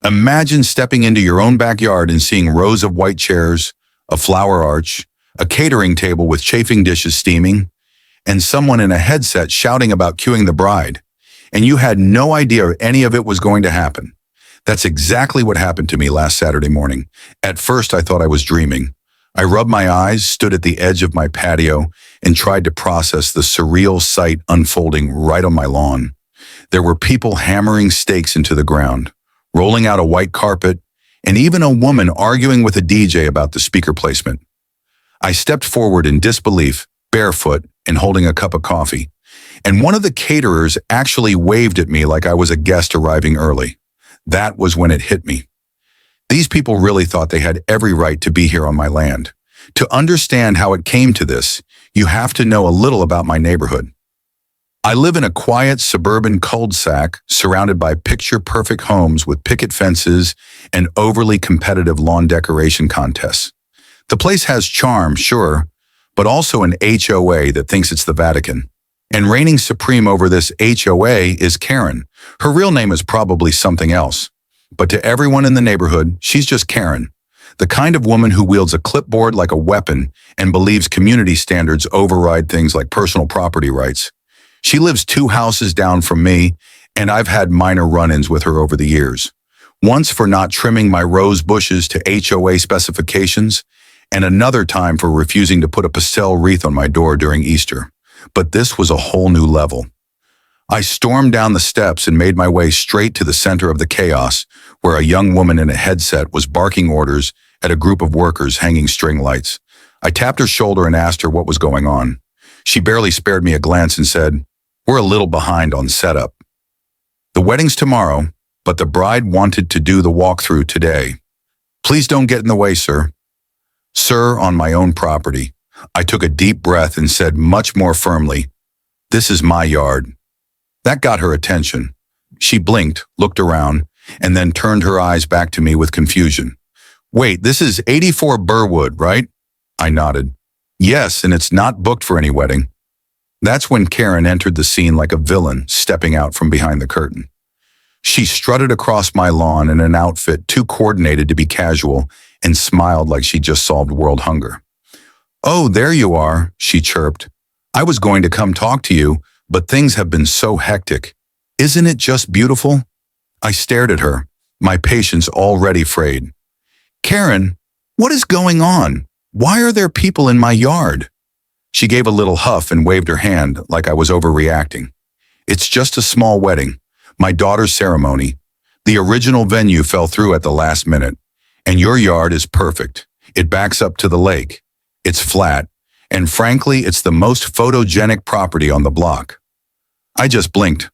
Imagine stepping into your own backyard and seeing rows of white chairs, a flower arch, a catering table with chafing dishes steaming, and someone in a headset shouting about cueing the bride, and you had no idea any of it was going to happen. That's exactly what happened to me last Saturday morning. At first, I thought I was dreaming. I rubbed my eyes, stood at the edge of my patio, and tried to process the surreal sight unfolding right on my lawn. There were people hammering stakes into the ground, rolling out a white carpet, and even a woman arguing with a DJ about the speaker placement. I stepped forward in disbelief, barefoot and holding a cup of coffee, and one of the caterers actually waved at me like I was a guest arriving early. That was when it hit me. These people really thought they had every right to be here on my land. To understand how it came to this, you have to know a little about my neighborhood. I live in a quiet suburban cul-de-sac surrounded by picture-perfect homes with picket fences and overly competitive lawn decoration contests. The place has charm, sure, but also an HOA that thinks it's the Vatican. And reigning supreme over this HOA is Karen. Her real name is probably something else. But to everyone in the neighborhood, she's just Karen, the kind of woman who wields a clipboard like a weapon and believes community standards override things like personal property rights. She lives 2 houses down from me, and I've had minor run-ins with her over the years. Once for not trimming my rose bushes to HOA specifications, and another time for refusing to put a pastel wreath on my door during Easter. But this was a whole new level. I stormed down the steps and made my way straight to the center of the chaos, where a young woman in a headset was barking orders at a group of workers hanging string lights. I tapped her shoulder and asked her what was going on. She barely spared me a glance and said, "We're a little behind on setup. The wedding's tomorrow, but the bride wanted to do the walkthrough today. Please don't get in the way, sir." "Sir, on my own property." I took a deep breath and said much more firmly, "This is my yard." That got her attention. She blinked, looked around, and then turned her eyes back to me with confusion. "Wait, this is 84 Burwood, right?" I nodded. "Yes, and it's not booked for any wedding." That's when Karen entered the scene like a villain stepping out from behind the curtain. She strutted across my lawn in an outfit too coordinated to be casual and smiled like she just solved world hunger. "Oh, there you are," she chirped. "I was going to come talk to you, but things have been so hectic. Isn't it just beautiful?" I stared at her, my patience already frayed. "Karen, what is going on? Why are there people in my yard?" She gave a little huff and waved her hand like I was overreacting. "It's just a small wedding, my daughter's ceremony. The original venue fell through at the last minute, and your yard is perfect. It backs up to the lake. It's flat, and frankly, it's the most photogenic property on the block." I just blinked.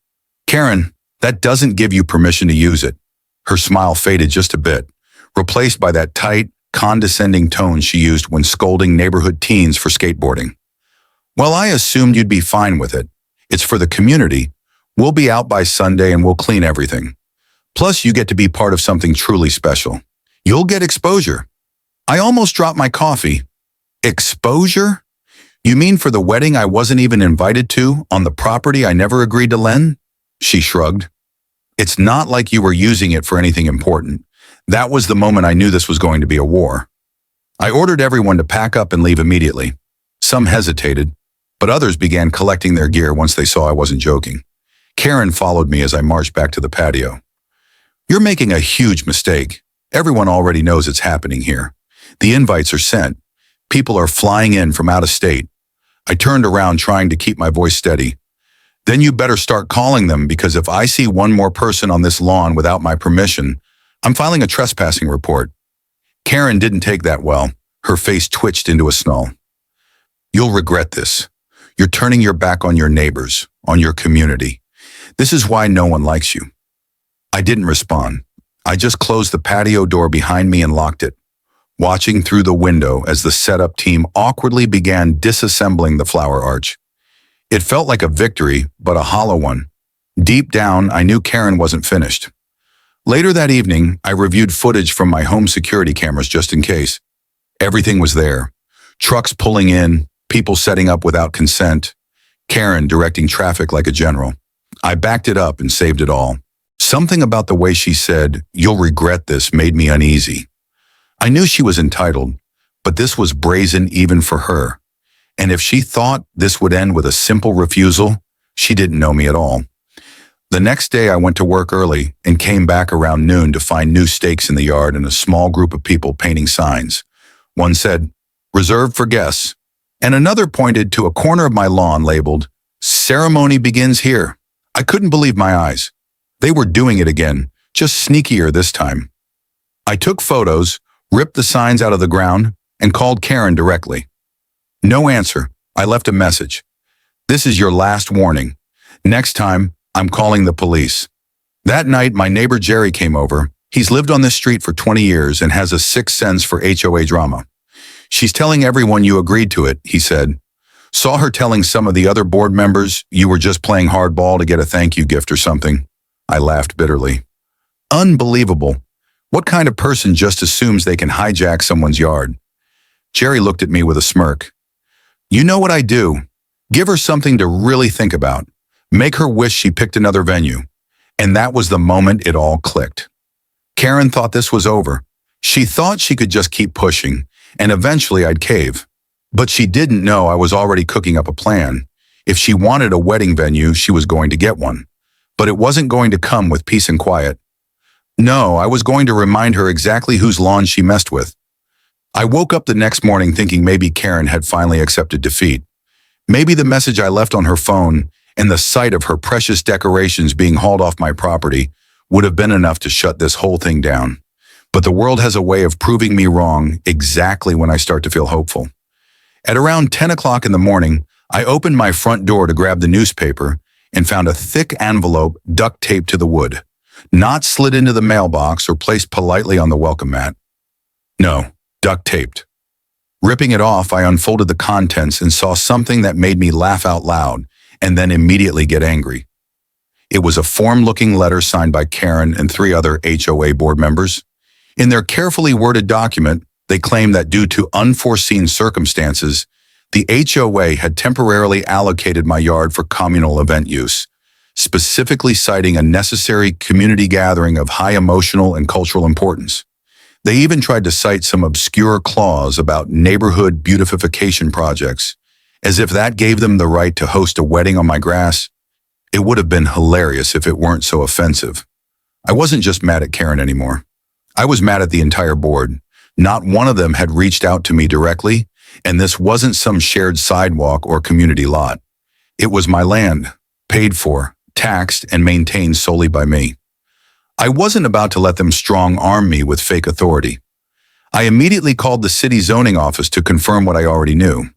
"Karen, that doesn't give you permission to use it." Her smile faded just a bit, replaced by that tight, condescending tone she used when scolding neighborhood teens for skateboarding. "Well, I assumed you'd be fine with it. It's for the community. We'll be out by Sunday and we'll clean everything. Plus, you get to be part of something truly special. You'll get exposure." I almost dropped my coffee. "Exposure? You mean for the wedding I wasn't even invited to, on the property I never agreed to lend?" She shrugged. "It's not like you were using it for anything important. That was the moment I knew this was going to be a war." I ordered everyone to pack up and leave immediately. Some hesitated, but others began collecting their gear once they saw I wasn't joking. Karen followed me as I marched back to the patio. "You're making a huge mistake. Everyone already knows it's happening here. The invites are sent. People are flying in from out of state." I turned around trying to keep my voice steady. "Then you better start calling them, because if I see one more person on this lawn without my permission, I'm filing a trespassing report." Karen didn't take that well. Her face twitched into a snarl. "You'll regret this. You're turning your back on your neighbors, on your community. This is why no one likes you." I didn't respond. I just closed the patio door behind me and locked it, watching through the window as the setup team awkwardly began disassembling the flower arch. It felt like a victory, but a hollow one. Deep down, I knew Karen wasn't finished. Later that evening, I reviewed footage from my home security cameras just in case. Everything was there. Trucks pulling in, people setting up without consent, Karen directing traffic like a general. I backed it up and saved it all. Something about the way she said, "You'll regret this," made me uneasy. I knew she was entitled, but this was brazen even for her. And if she thought this would end with a simple refusal, she didn't know me at all. The next day I went to work early and came back around noon to find new stakes in the yard and a small group of people painting signs. One said, "Reserved for guests," and another pointed to a corner of my lawn labeled, "Ceremony begins here." I couldn't believe my eyes. They were doing it again, just sneakier this time. I took photos, ripped the signs out of the ground, and called Karen directly. No answer. I left a message. "This is your last warning. Next time, I'm calling the police." That night, my neighbor Jerry came over. He's lived on this street for 20 years and has a sixth sense for HOA drama. "She's telling everyone you agreed to it," he said. "Saw her telling some of the other board members you were just playing hardball to get a thank you gift or something." I laughed bitterly. Unbelievable. What kind of person just assumes they can hijack someone's yard? Jerry looked at me with a smirk. "You know what I do. Give her something to really think about. Make her wish she picked another venue." And that was the moment it all clicked. Karen thought this was over. She thought she could just keep pushing, and eventually I'd cave. But she didn't know I was already cooking up a plan. If she wanted a wedding venue, she was going to get one. But it wasn't going to come with peace and quiet. No, I was going to remind her exactly whose lawn she messed with. I woke up the next morning thinking maybe Karen had finally accepted defeat. Maybe the message I left on her phone and the sight of her precious decorations being hauled off my property would have been enough to shut this whole thing down. But the world has a way of proving me wrong exactly when I start to feel hopeful. At around 10 o'clock in the morning, I opened my front door to grab the newspaper and found a thick envelope duct taped to the wood, not slid into the mailbox or placed politely on the welcome mat. No, duct taped. Ripping it off, I unfolded the contents and saw something that made me laugh out loud and then immediately get angry. It was a form-looking letter signed by Karen and 3 other HOA board members. In their carefully worded document, they claimed that due to unforeseen circumstances, the HOA had temporarily allocated my yard for communal event use, specifically citing a necessary community gathering of high emotional and cultural importance. They even tried to cite some obscure clause about neighborhood beautification projects, as if that gave them the right to host a wedding on my grass. It would have been hilarious if it weren't so offensive. I wasn't just mad at Karen anymore. I was mad at the entire board. Not one of them had reached out to me directly, and this wasn't some shared sidewalk or community lot. It was my land, paid for, taxed, and maintained solely by me. I wasn't about to let them strong-arm me with fake authority. I immediately called the city zoning office to confirm what I already knew.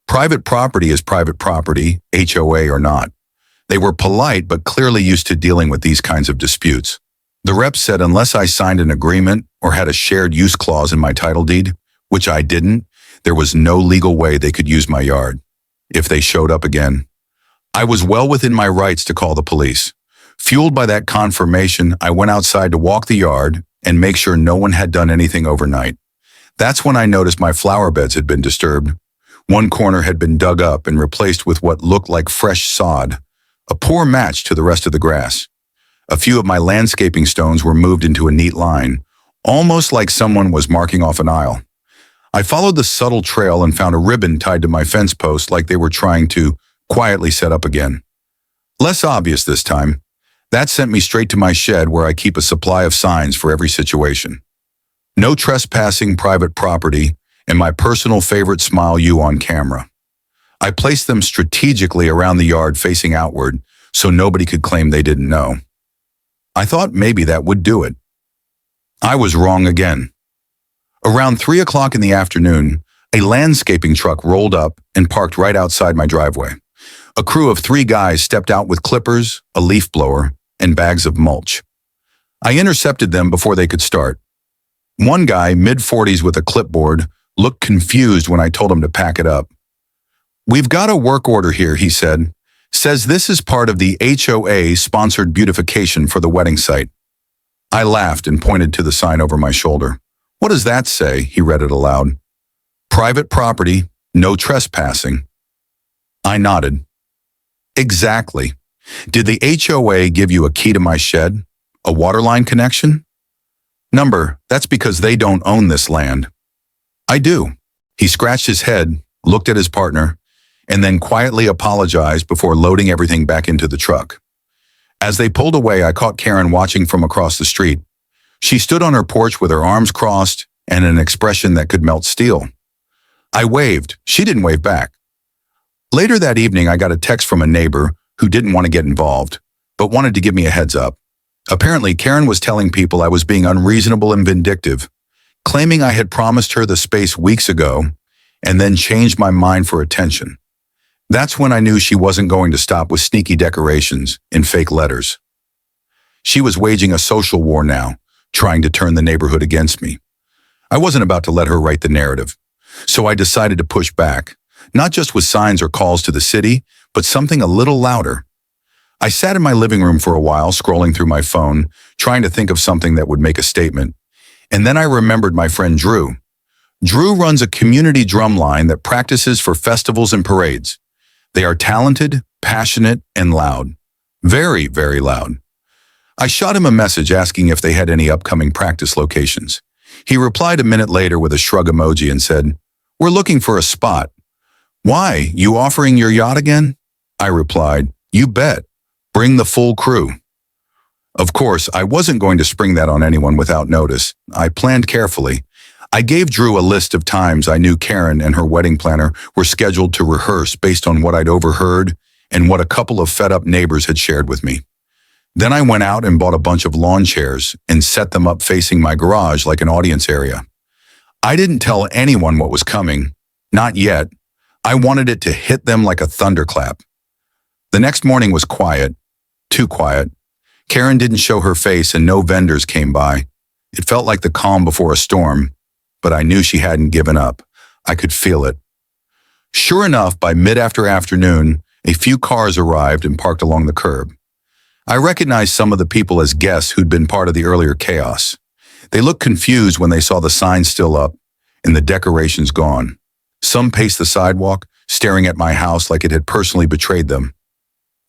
Private property is private property, HOA or not. They were polite but clearly used to dealing with these kinds of disputes. The rep said unless I signed an agreement or had a shared use clause in my title deed, which I didn't, there was no legal way they could use my yard. If they showed up again, I was well within my rights to call the police. Fueled by that confirmation, I went outside to walk the yard and make sure no one had done anything overnight. That's when I noticed my flower beds had been disturbed. One corner had been dug up and replaced with what looked like fresh sod, a poor match to the rest of the grass. A few of my landscaping stones were moved into a neat line, almost like someone was marking off an aisle. I followed the subtle trail and found a ribbon tied to my fence post like they were trying to quietly set up again. Less obvious this time. That sent me straight to my shed where I keep a supply of signs for every situation. No trespassing private property and my personal favorite smile you on camera. I placed them strategically around the yard facing outward so nobody could claim they didn't know. I thought maybe that would do it. I was wrong again. Around 3 o'clock in the afternoon, a landscaping truck rolled up and parked right outside my driveway. A crew of 3 guys stepped out with clippers, a leaf blower, and bags of mulch. I intercepted them before they could start. One guy, mid-40s with a clipboard, looked confused when I told him to pack it up. "We've got a work order here," he said. "Says this is part of the HOA-sponsored beautification for the wedding site." I laughed and pointed to the sign over my shoulder. "What does that say?" He read it aloud. "Private property, no trespassing." I nodded. "Exactly. Did the HOA give you a key to my shed? A waterline connection? Number, that's because they don't own this land. I do. He scratched his head, looked at his partner, and then quietly apologized before loading everything back into the truck. As they pulled away, I caught Karen watching from across the street. She stood on her porch with her arms crossed and an expression that could melt steel. I waved. She didn't wave back. Later that evening, I got a text from a neighbor who didn't want to get involved, but wanted to give me a heads up. Apparently, Karen was telling people I was being unreasonable and vindictive, claiming I had promised her the space weeks ago and then changed my mind for attention. That's when I knew she wasn't going to stop with sneaky decorations and fake letters. She was waging a social war now, trying to turn the neighborhood against me. I wasn't about to let her write the narrative, so I decided to push back, not just with signs or calls to the city, but something a little louder. I sat in my living room for a while, scrolling through my phone, trying to think of something that would make a statement. And then I remembered my friend Drew. Drew runs a community drumline that practices for festivals and parades. They are talented, passionate, and loud. Very, very loud. I shot him a message asking if they had any upcoming practice locations. He replied a minute later with a shrug emoji and said, "We're looking for a spot." "Why, you offering your yacht again?" I replied, "You bet. Bring the full crew." Of course, I wasn't going to spring that on anyone without notice. I planned carefully. I gave Drew a list of times I knew Karen and her wedding planner were scheduled to rehearse based on what I'd overheard and what a couple of fed-up neighbors had shared with me. Then I went out and bought a bunch of lawn chairs and set them up facing my garage like an audience area. I didn't tell anyone what was coming. Not yet. I wanted it to hit them like a thunderclap. The next morning was quiet. Too quiet. Karen didn't show her face and no vendors came by. It felt like the calm before a storm, but I knew she hadn't given up. I could feel it. Sure enough, by mid-afternoon, a few cars arrived and parked along the curb. I recognized some of the people as guests who'd been part of the earlier chaos. They looked confused when they saw the sign still up and the decorations gone. Some paced the sidewalk, staring at my house like it had personally betrayed them.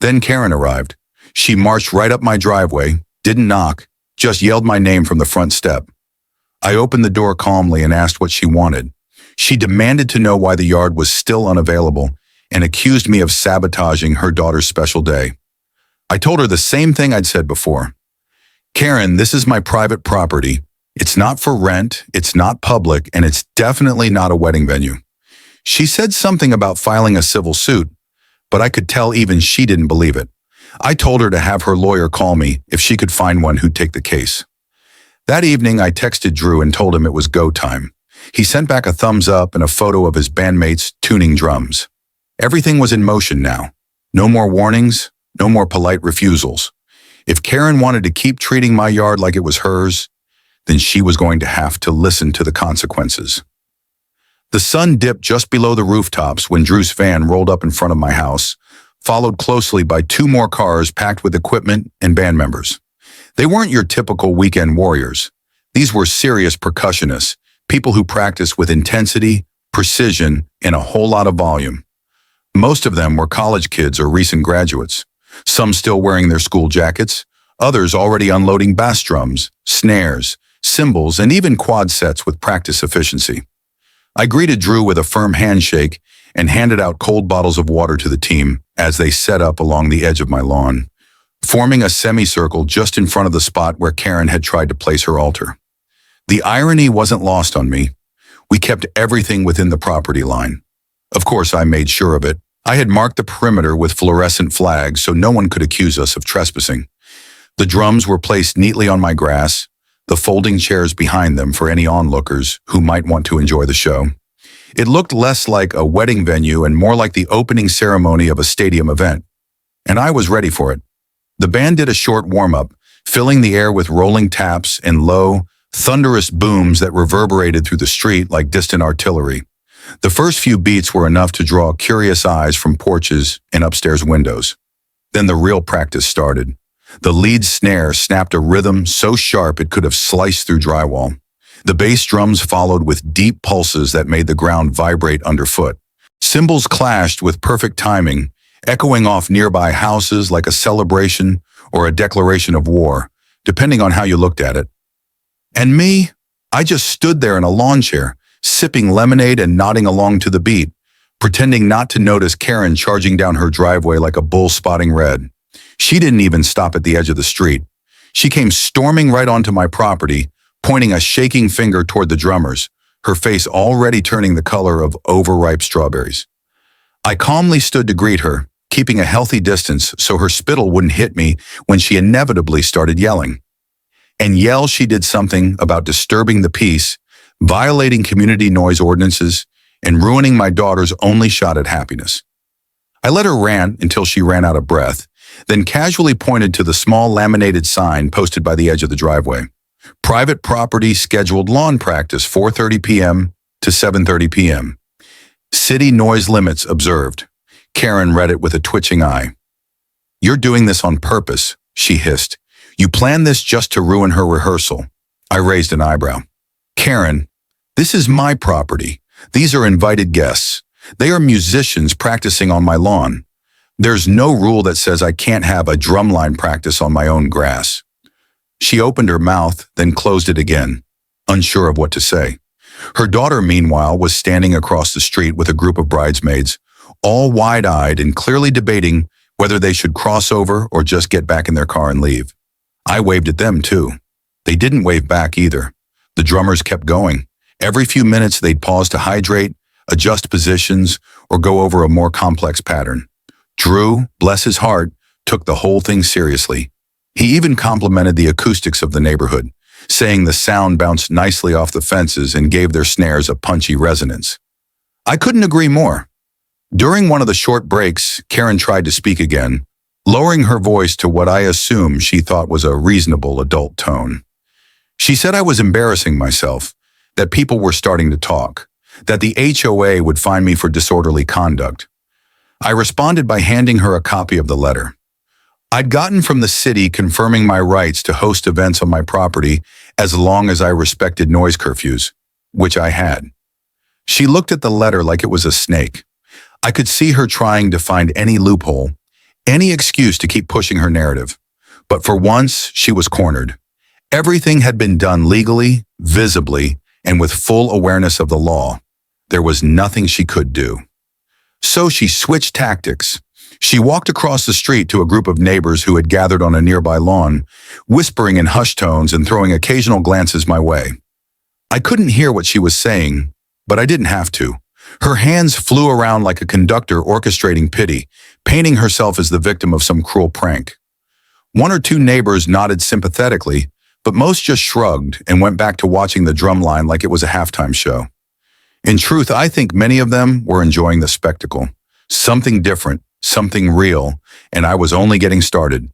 Then Karen arrived. She marched right up my driveway, didn't knock, just yelled my name from the front step. I opened the door calmly and asked what she wanted. She demanded to know why the yard was still unavailable and accused me of sabotaging her daughter's special day. I told her the same thing I'd said before. "Karen, this is my private property. It's not for rent, it's not public, and it's definitely not a wedding venue." She said something about filing a civil suit, but I could tell even she didn't believe it. I told her to have her lawyer call me if she could find one who'd take the case. That evening, I texted Drew and told him it was go time. He sent back a thumbs up and a photo of his bandmates tuning drums. Everything was in motion now. No more warnings, no more polite refusals. If Karen wanted to keep treating my yard like it was hers, then she was going to have to listen to the consequences. The sun dipped just below the rooftops when Drew's van rolled up in front of my house, followed closely by two more cars packed with equipment and band members. They weren't your typical weekend warriors. These were serious percussionists, people who practice with intensity, precision, and a whole lot of volume. Most of them were college kids or recent graduates, some still wearing their school jackets, others already unloading bass drums, snares, cymbals, and even quad sets with practice efficiency. I greeted Drew with a firm handshake and handed out cold bottles of water to the team as they set up along the edge of my lawn, forming a semicircle just in front of the spot where Karen had tried to place her altar. The irony wasn't lost on me. We kept everything within the property line. Of course, I made sure of it. I had marked the perimeter with fluorescent flags so no one could accuse us of trespassing. The drums were placed neatly on my grass, the folding chairs behind them for any onlookers who might want to enjoy the show. It looked less like a wedding venue and more like the opening ceremony of a stadium event. And I was ready for it. The band did a short warm-up, filling the air with rolling taps and low, thunderous booms that reverberated through the street like distant artillery. The first few beats were enough to draw curious eyes from porches and upstairs windows. Then the real practice started. The lead snare snapped a rhythm so sharp it could have sliced through drywall. The bass drums followed with deep pulses that made the ground vibrate underfoot. Cymbals clashed with perfect timing, echoing off nearby houses like a celebration or a declaration of war, depending on how you looked at it. And me, I just stood there in a lawn chair, sipping lemonade and nodding along to the beat, pretending not to notice Karen charging down her driveway like a bull spotting red. She didn't even stop at the edge of the street. She came storming right onto my property, pointing a shaking finger toward the drummers, her face already turning the color of overripe strawberries. I calmly stood to greet her, keeping a healthy distance so her spittle wouldn't hit me when she inevitably started yelling. And yell she did something about disturbing the peace, violating community noise ordinances, and ruining my daughter's only shot at happiness. I let her rant until she ran out of breath, then casually pointed to the small laminated sign posted by the edge of the driveway. Private property scheduled lawn practice 4:30 p.m. to 7:30 p.m. City noise limits observed. Karen read it with a twitching eye. "You're doing this on purpose," she hissed. "You planned this just to ruin her rehearsal." I raised an eyebrow. "Karen, this is my property. These are invited guests. They are musicians practicing on my lawn. There's no rule that says I can't have a drumline practice on my own grass." She opened her mouth, then closed it again, unsure of what to say. Her daughter, meanwhile, was standing across the street with a group of bridesmaids, all wide-eyed and clearly debating whether they should cross over or just get back in their car and leave. I waved at them, too. They didn't wave back either. The drummers kept going. Every few minutes, they'd pause to hydrate, adjust positions, or go over a more complex pattern. Drew, bless his heart, took the whole thing seriously. He even complimented the acoustics of the neighborhood, saying the sound bounced nicely off the fences and gave their snares a punchy resonance. I couldn't agree more. During one of the short breaks, Karen tried to speak again, lowering her voice to what I assume she thought was a reasonable adult tone. She said I was embarrassing myself, that people were starting to talk, that the HOA would fine me for disorderly conduct. I responded by handing her a copy of the letter. I'd gotten from the city confirming my rights to host events on my property as long as I respected noise curfews, which I had. She looked at the letter like it was a snake. I could see her trying to find any loophole, any excuse to keep pushing her narrative. But for once, she was cornered. Everything had been done legally, visibly, and with full awareness of the law. There was nothing she could do. So she switched tactics. She walked across the street to a group of neighbors who had gathered on a nearby lawn, whispering in hushed tones and throwing occasional glances my way. I couldn't hear what she was saying, but I didn't have to. Her hands flew around like a conductor orchestrating pity, painting herself as the victim of some cruel prank. One or two neighbors nodded sympathetically, but most just shrugged and went back to watching the drumline like it was a halftime show. In truth, I think many of them were enjoying the spectacle. Something different, something real, and I was only getting started.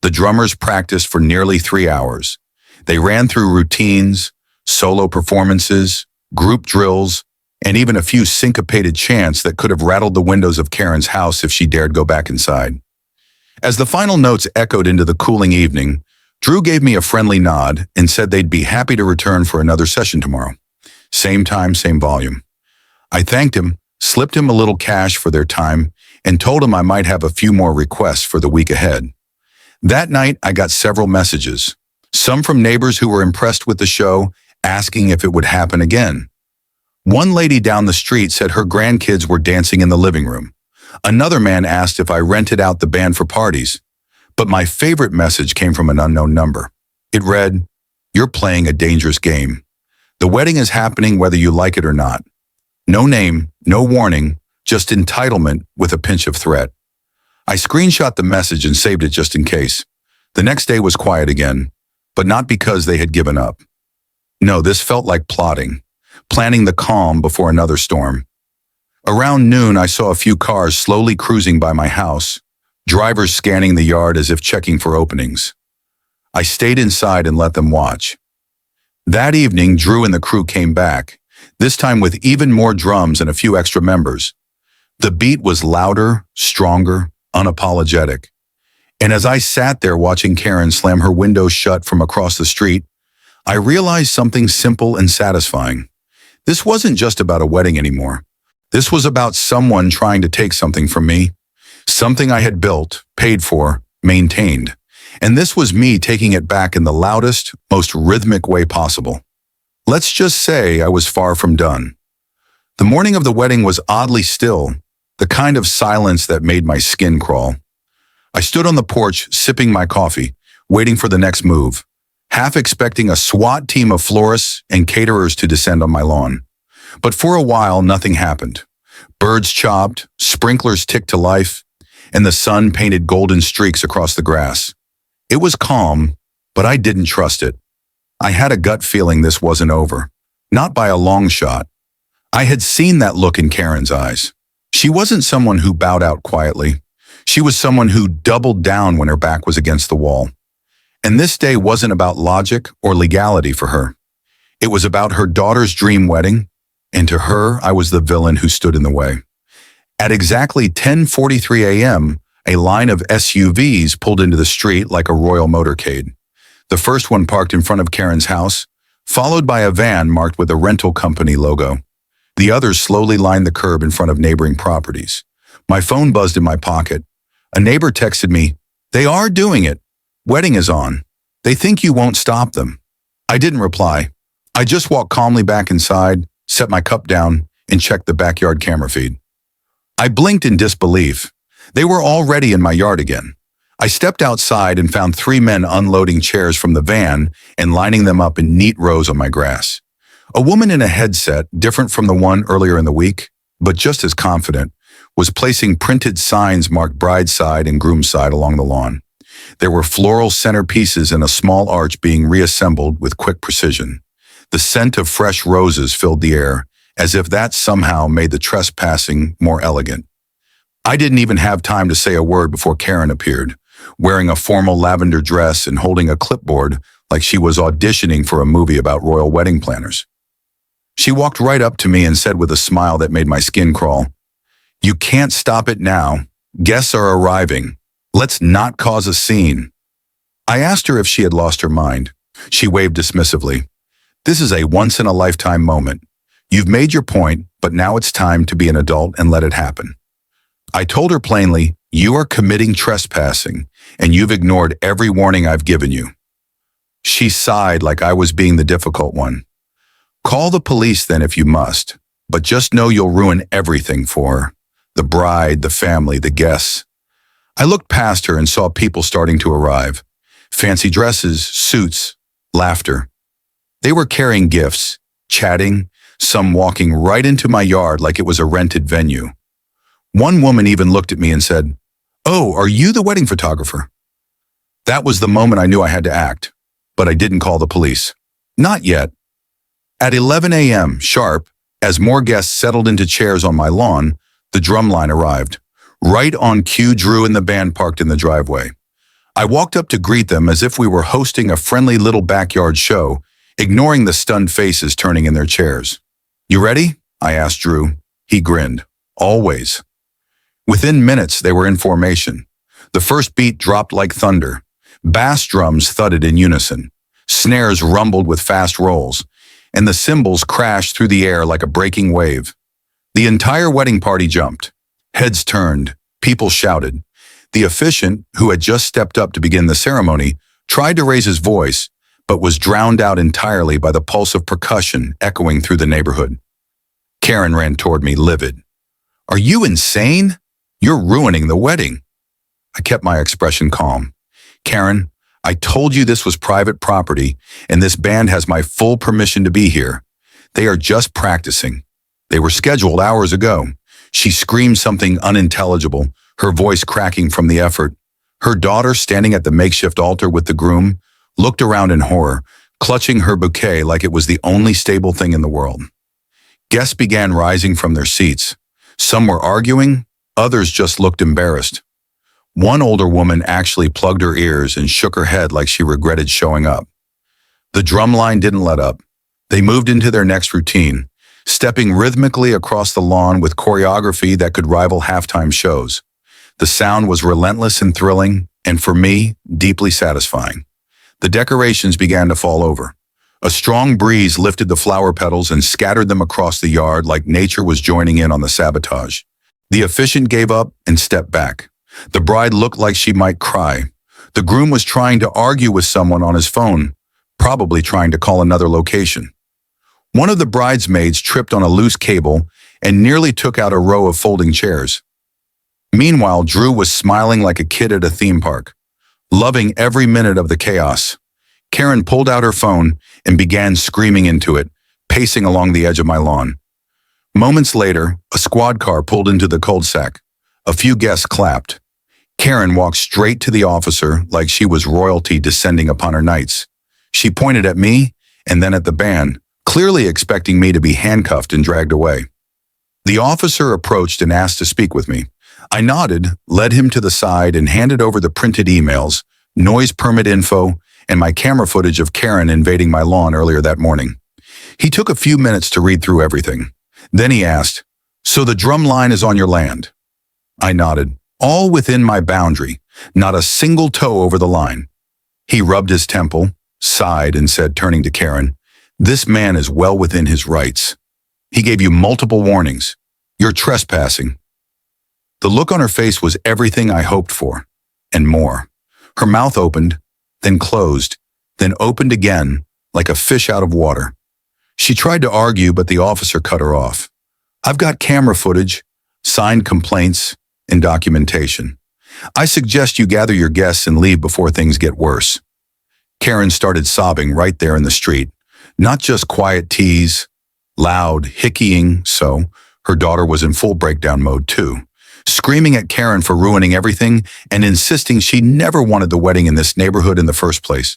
The drummers practiced for nearly 3 hours. They ran through routines, solo performances, group drills, and even a few syncopated chants that could have rattled the windows of Karen's house if she dared go back inside. As the final notes echoed into the cooling evening, Drew gave me a friendly nod and said they'd be happy to return for another session tomorrow. Same time, same volume. I thanked him, slipped him a little cash for their time, and told him I might have a few more requests for the week ahead. That night, I got several messages, some from neighbors who were impressed with the show, asking if it would happen again. One lady down the street said her grandkids were dancing in the living room. Another man asked if I rented out the band for parties. But my favorite message came from an unknown number. It read, "You're playing a dangerous game. The wedding is happening whether you like it or not. No name, no warning, just entitlement with a pinch of threat." I screenshot the message and saved it just in case. The next day was quiet again, but not because they had given up. No, this felt like plotting, planning the calm before another storm. Around noon, I saw a few cars slowly cruising by my house, drivers scanning the yard as if checking for openings. I stayed inside and let them watch. That evening, Drew and the crew came back, this time with even more drums and a few extra members. The beat was louder, stronger, unapologetic. And as I sat there watching Karen slam her window shut from across the street, I realized something simple and satisfying. This wasn't just about a wedding anymore. This was about someone trying to take something from me, something I had built, paid for, maintained. And this was me taking it back in the loudest, most rhythmic way possible. Let's just say I was far from done. The morning of the wedding was oddly still, the kind of silence that made my skin crawl. I stood on the porch, sipping my coffee, waiting for the next move, half expecting a SWAT team of florists and caterers to descend on my lawn. But for a while, nothing happened. Birds chopped, sprinklers ticked to life, and the sun painted golden streaks across the grass. It was calm, but I didn't trust it. I had a gut feeling this wasn't over. Not by a long shot. I had seen that look in Karen's eyes. She wasn't someone who bowed out quietly. She was someone who doubled down when her back was against the wall. And this day wasn't about logic or legality for her. It was about her daughter's dream wedding, and to her, I was the villain who stood in the way. At exactly 10:43 a.m., a line of SUVs pulled into the street like a royal motorcade. The first one parked in front of Karen's house, followed by a van marked with a rental company logo. The others slowly lined the curb in front of neighboring properties. My phone buzzed in my pocket. A neighbor texted me, "They are doing it. Wedding is on. They think you won't stop them." I didn't reply. I just walked calmly back inside, set my cup down, and checked the backyard camera feed. I blinked in disbelief. They were already in my yard again. I stepped outside and found 3 men unloading chairs from the van and lining them up in neat rows on my grass. A woman in a headset, different from the one earlier in the week, but just as confident, was placing printed signs marked brideside and groomside along the lawn. There were floral centerpieces and a small arch being reassembled with quick precision. The scent of fresh roses filled the air, as if that somehow made the trespassing more elegant. I didn't even have time to say a word before Karen appeared, wearing a formal lavender dress and holding a clipboard like she was auditioning for a movie about royal wedding planners. She walked right up to me and said with a smile that made my skin crawl, "You can't stop it now. Guests are arriving. Let's not cause a scene." I asked her if she had lost her mind. She waved dismissively. "This is a once-in-a-lifetime moment. You've made your point, but now it's time to be an adult and let it happen." I told her plainly, "You are committing trespassing, and you've ignored every warning I've given you." She sighed like I was being the difficult one. "Call the police then if you must, but just know you'll ruin everything for her. The bride, the family, the guests." I looked past her and saw people starting to arrive. Fancy dresses, suits, laughter. They were carrying gifts, chatting, some walking right into my yard like it was a rented venue. One woman even looked at me and said, "Oh, are you the wedding photographer?" That was the moment I knew I had to act, but I didn't call the police. Not yet. At 11 a.m. sharp, as more guests settled into chairs on my lawn, the drumline arrived. Right on cue, Drew and the band parked in the driveway. I walked up to greet them as if we were hosting a friendly little backyard show, ignoring the stunned faces turning in their chairs. "You ready?" I asked Drew. He grinned. "Always." Within minutes, they were in formation. The first beat dropped like thunder. Bass drums thudded in unison. Snares rumbled with fast rolls, and the cymbals crashed through the air like a breaking wave. The entire wedding party jumped. Heads turned. People shouted. The officiant, who had just stepped up to begin the ceremony, tried to raise his voice, but was drowned out entirely by the pulse of percussion echoing through the neighborhood. Karen ran toward me, livid. "Are you insane? You're ruining the wedding." I kept my expression calm. "Karen, I told you this was private property, and this band has my full permission to be here. They are just practicing. They were scheduled hours ago." She screamed something unintelligible, her voice cracking from the effort. Her daughter, standing at the makeshift altar with the groom, looked around in horror, clutching her bouquet like it was the only stable thing in the world. Guests began rising from their seats. Some were arguing, others just looked embarrassed. One older woman actually plugged her ears and shook her head like she regretted showing up. The drumline didn't let up. They moved into their next routine, stepping rhythmically across the lawn with choreography that could rival halftime shows. The sound was relentless and thrilling, and for me, deeply satisfying. The decorations began to fall over. A strong breeze lifted the flower petals and scattered them across the yard like nature was joining in on the sabotage. The officiant gave up and stepped back. The bride looked like she might cry. The groom was trying to argue with someone on his phone, probably trying to call another location. One of the bridesmaids tripped on a loose cable and nearly took out a row of folding chairs. Meanwhile, Drew was smiling like a kid at a theme park, loving every minute of the chaos. Karen pulled out her phone and began screaming into it, pacing along the edge of my lawn. Moments later, a squad car pulled into the cul-de-sac. A few guests clapped. Karen walked straight to the officer like she was royalty descending upon her knights. She pointed at me and then at the band, clearly expecting me to be handcuffed and dragged away. The officer approached and asked to speak with me. I nodded, led him to the side, and handed over the printed emails, noise permit info, and my camera footage of Karen invading my lawn earlier that morning. He took a few minutes to read through everything. Then he asked, "So the drum line is on your land?" I nodded, all within my boundary, not a single toe over the line. He rubbed his temple, sighed, and said, turning to Karen, "This man is well within his rights. He gave you multiple warnings. You're trespassing." The look on her face was everything I hoped for, and more. Her mouth opened, then closed, then opened again, like a fish out of water. She tried to argue, but the officer cut her off. "I've got camera footage, signed complaints, and documentation. I suggest you gather your guests and leave before things get worse." Karen started sobbing right there in the street. Not just quiet tease, loud, hickeying, so her daughter was in full breakdown mode too, screaming at Karen for ruining everything and insisting she never wanted the wedding in this neighborhood in the first place.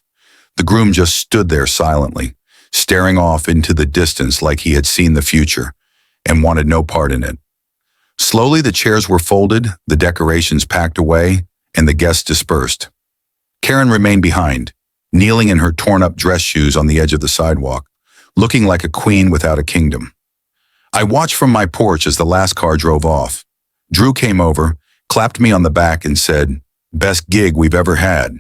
The groom just stood there silently, staring off into the distance like he had seen the future and wanted no part in it. Slowly the chairs were folded, the decorations packed away, and the guests dispersed. Karen remained behind, kneeling in her torn-up dress shoes on the edge of the sidewalk, looking like a queen without a kingdom. I watched from my porch as the last car drove off. Drew came over, clapped me on the back, and said, "Best gig we've ever had."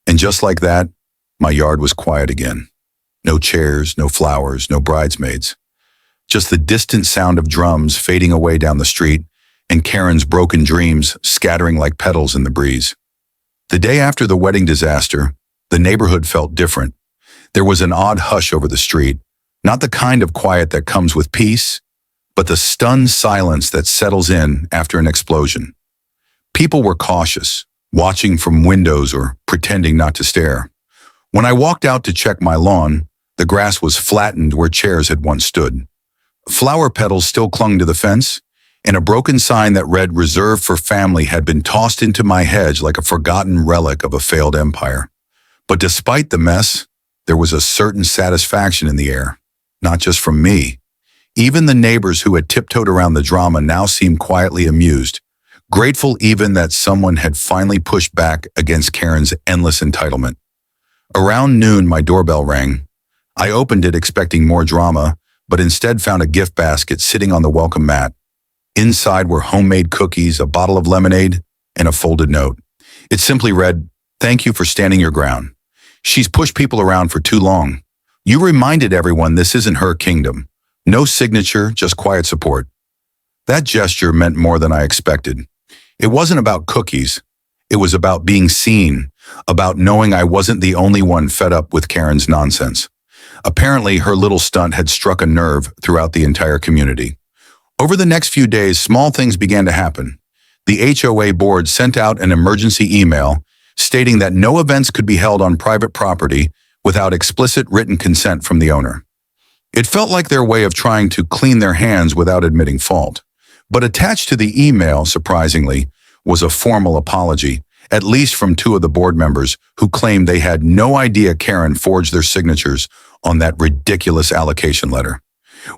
And just like that, my yard was quiet again. No chairs, no flowers, no bridesmaids. Just the distant sound of drums fading away down the street and Karen's broken dreams scattering like petals in the breeze. The day after the wedding disaster, the neighborhood felt different. There was an odd hush over the street, not the kind of quiet that comes with peace, but the stunned silence that settles in after an explosion. People were cautious, watching from windows or pretending not to stare. When I walked out to check my lawn, the grass was flattened where chairs had once stood. Flower petals still clung to the fence, and a broken sign that read "Reserved for Family" had been tossed into my hedge like a forgotten relic of a failed empire. But despite the mess, there was a certain satisfaction in the air, not just from me. Even the neighbors who had tiptoed around the drama now seemed quietly amused, grateful even that someone had finally pushed back against Karen's endless entitlement. Around noon, my doorbell rang. I opened it expecting more drama, but instead found a gift basket sitting on the welcome mat. Inside were homemade cookies, a bottle of lemonade, and a folded note. It simply read, "Thank you for standing your ground. She's pushed people around for too long. You reminded everyone this isn't her kingdom. No signature, just quiet support." That gesture meant more than I expected. It wasn't about cookies. It was about being seen, about knowing I wasn't the only one fed up with Karen's nonsense. Apparently, her little stunt had struck a nerve throughout the entire community. Over the next few days, small things began to happen. The HOA board sent out an emergency email stating that no events could be held on private property without explicit written consent from the owner. It felt like their way of trying to clean their hands without admitting fault. But attached to the email, surprisingly, was a formal apology, at least from two of the board members who claimed they had no idea Karen forged their signatures on that ridiculous allocation letter.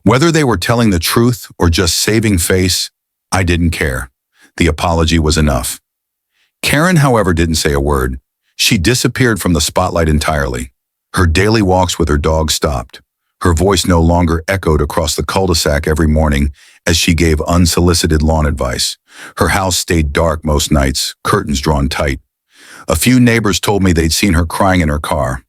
Whether they were telling the truth or just saving face, I didn't care. The apology was enough. Karen, however, didn't say a word. She disappeared from the spotlight entirely. Her daily walks with her dog stopped. Her voice no longer echoed across the cul-de-sac every morning as she gave unsolicited lawn advice. Her house stayed dark most nights, curtains drawn tight. A few neighbors told me they'd seen her crying in her car.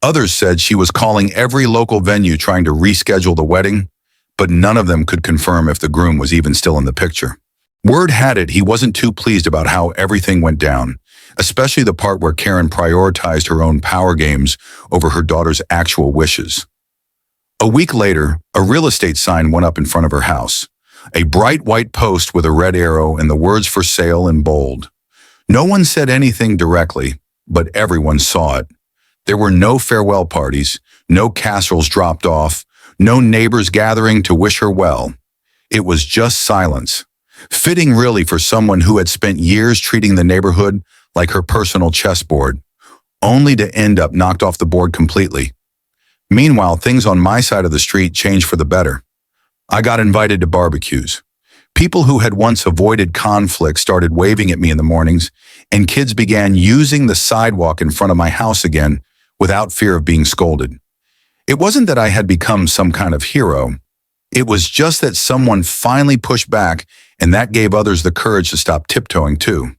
Others said she was calling every local venue trying to reschedule the wedding, but none of them could confirm if the groom was even still in the picture. Word had it he wasn't too pleased about how everything went down. especially the part where Karen prioritized her own power games over her daughter's actual wishes. A week later, a real estate sign went up in front of her house, a bright white post with a red arrow and the words "for sale" in bold. No one said anything directly, but everyone saw it. There were no farewell parties, no casseroles dropped off, no neighbors gathering to wish her well. It was just silence, fitting really for someone who had spent years treating the neighborhood like her personal chessboard, only to end up knocked off the board completely. Meanwhile, things on my side of the street changed for the better. I got invited to barbecues. People who had once avoided conflict started waving at me in the mornings, and kids began using the sidewalk in front of my house again without fear of being scolded. It wasn't that I had become some kind of hero. It was just that someone finally pushed back, and that gave others the courage to stop tiptoeing too.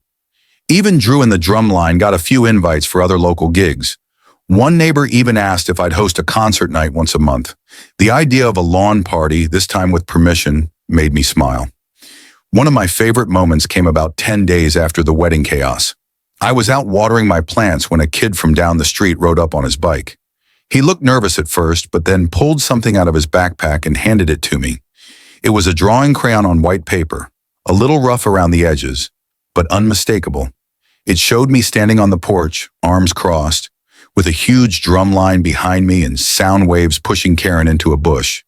Even Drew in the drumline got a few invites for other local gigs. One neighbor even asked if I'd host a concert night once a month. The idea of a lawn party, this time with permission, made me smile. One of my favorite moments came about 10 days after the wedding chaos. I was out watering my plants when a kid from down the street rode up on his bike. He looked nervous at first, but then pulled something out of his backpack and handed it to me. It was a drawing crayon on white paper, a little rough around the edges, but unmistakable. It showed me standing on the porch, arms crossed, with a huge drum line behind me and sound waves pushing Karen into a bush.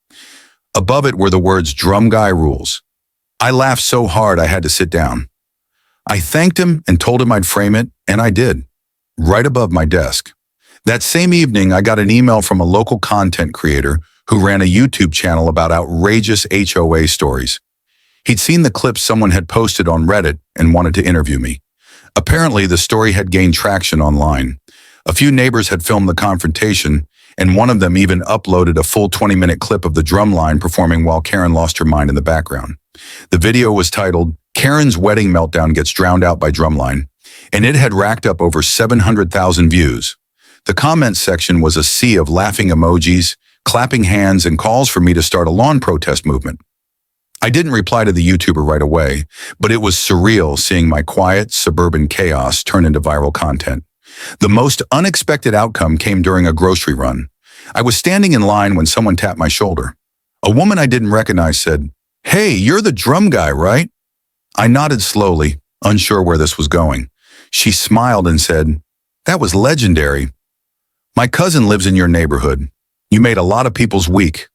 Above it were the words "Drum Guy Rules." I laughed so hard I had to sit down. I thanked him and told him I'd frame it, and I did, right above my desk. That same evening, I got an email from a local content creator who ran a YouTube channel about outrageous HOA stories. He'd seen the clips someone had posted on Reddit and wanted to interview me. Apparently, the story had gained traction online. A few neighbors had filmed the confrontation, and one of them even uploaded a full 20-minute clip of the drumline performing while Karen lost her mind in the background. The video was titled, "Karen's Wedding Meltdown Gets Drowned Out by Drumline," and it had racked up over 700,000 views. The comments section was a sea of laughing emojis, clapping hands, and calls for me to start a lawn protest movement. I didn't reply to the YouTuber right away, but it was surreal seeing my quiet, suburban chaos turn into viral content. The most unexpected outcome came during a grocery run. I was standing in line when someone tapped my shoulder. A woman I didn't recognize said, "Hey, you're the drum guy, right?" I nodded slowly, unsure where this was going. She smiled and said, "That was legendary. My cousin lives in your neighborhood. You made a lot of people's week."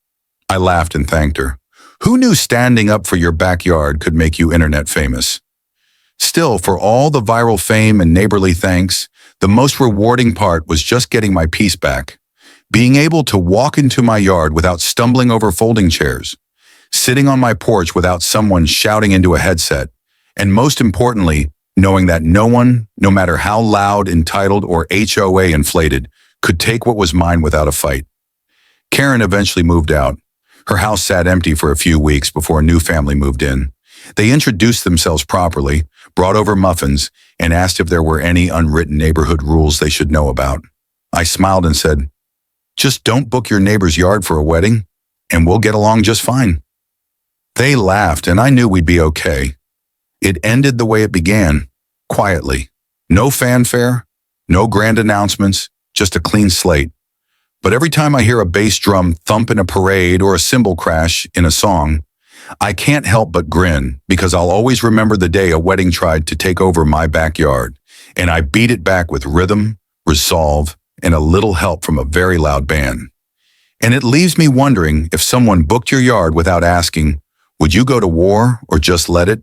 I laughed and thanked her. Who knew standing up for your backyard could make you internet famous? Still, for all the viral fame and neighborly thanks, the most rewarding part was just getting my peace back. Being able to walk into my yard without stumbling over folding chairs, sitting on my porch without someone shouting into a headset, and most importantly, knowing that no one, no matter how loud, entitled, or HOA inflated, could take what was mine without a fight. Karen eventually moved out. Her house sat empty for a few weeks before a new family moved in. They introduced themselves properly, brought over muffins, and asked if there were any unwritten neighborhood rules they should know about. I smiled and said, "Just don't book your neighbor's yard for a wedding, and we'll get along just fine." They laughed, and I knew we'd be okay. It ended the way it began, quietly. No fanfare, no grand announcements, just a clean slate. But every time I hear a bass drum thump in a parade or a cymbal crash in a song, I can't help but grin because I'll always remember the day a wedding tried to take over my backyard, and I beat it back with rhythm, resolve, and a little help from a very loud band. And it leaves me wondering if someone booked your yard without asking, would you go to war or just let it?